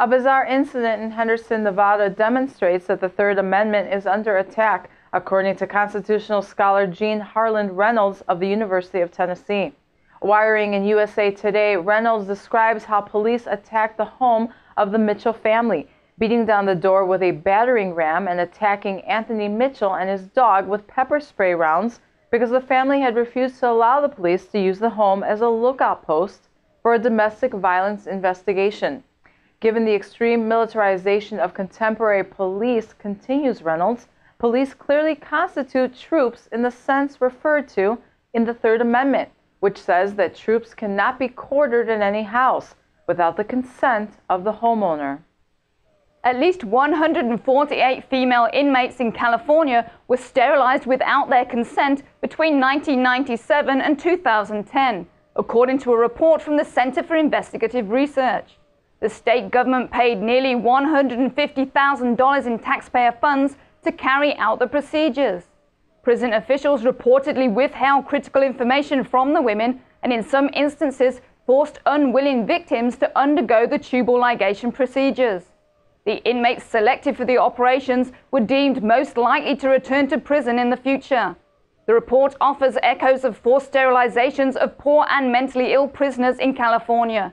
A bizarre incident in Henderson, Nevada demonstrates that the Third Amendment is under attack, according to constitutional scholar Jean Harland Reynolds of the University of Tennessee. Wiring in USA Today, Reynolds describes how police attacked the home of the Mitchell family, beating down the door with a battering ram and attacking Anthony Mitchell and his dog with pepper spray rounds because the family had refused to allow the police to use the home as a lookout post for a domestic violence investigation. Given the extreme militarization of contemporary police, continues Reynolds, police clearly constitute troops in the sense referred to in the Third Amendment, which says that troops cannot be quartered in any house without the consent of the homeowner. At least 148 female inmates in California were sterilized without their consent between 1997 and 2010, according to a report from the Center for Investigative Research. The state government paid nearly $150,000 in taxpayer funds to carry out the procedures. Prison officials reportedly withheld critical information from the women and in some instances forced unwilling victims to undergo the tubal ligation procedures. The inmates selected for the operations were deemed most likely to return to prison in the future. The report offers echoes of forced sterilizations of poor and mentally ill prisoners in California.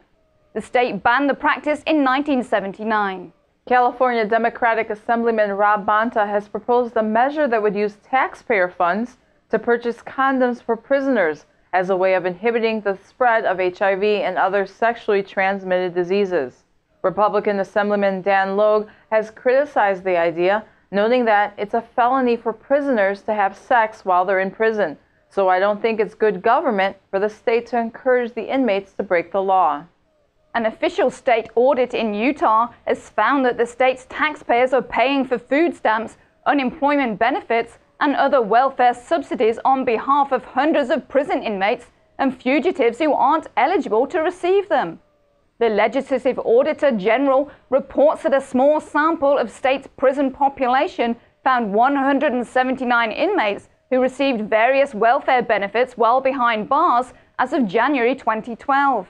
The state banned the practice in 1979. California Democratic Assemblyman Rob Bonta has proposed a measure that would use taxpayer funds to purchase condoms for prisoners as a way of inhibiting the spread of HIV and other sexually transmitted diseases. Republican Assemblyman Dan Logue has criticized the idea, noting that it's a felony for prisoners to have sex while they're in prison. So I don't think it's good government for the state to encourage the inmates to break the law. An official state audit in Utah has found that the state's taxpayers are paying for food stamps, unemployment benefits, and other welfare subsidies on behalf of hundreds of prison inmates and fugitives who aren't eligible to receive them. The Legislative Auditor General reports that a small sample of state's prison population found 179 inmates who received various welfare benefits while behind bars as of January 2012.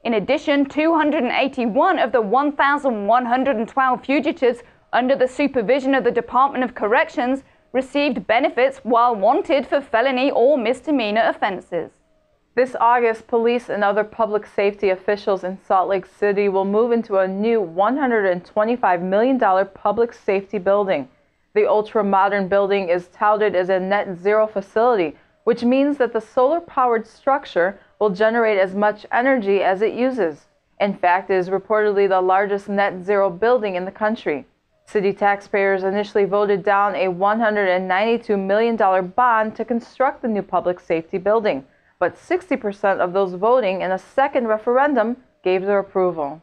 In addition, 281 of the 1,112 fugitives under the supervision of the Department of Corrections received benefits while wanted for felony or misdemeanor offenses. This August, police and other public safety officials in Salt Lake City will move into a new $125 million public safety building. The ultra-modern building is touted as a net zero facility, which means that the solar-powered structure will generate as much energy as it uses. In fact, it is reportedly the largest net zero building in the country. City taxpayers initially voted down a $192 million bond to construct the new public safety building, but 60% of those voting in a second referendum gave their approval.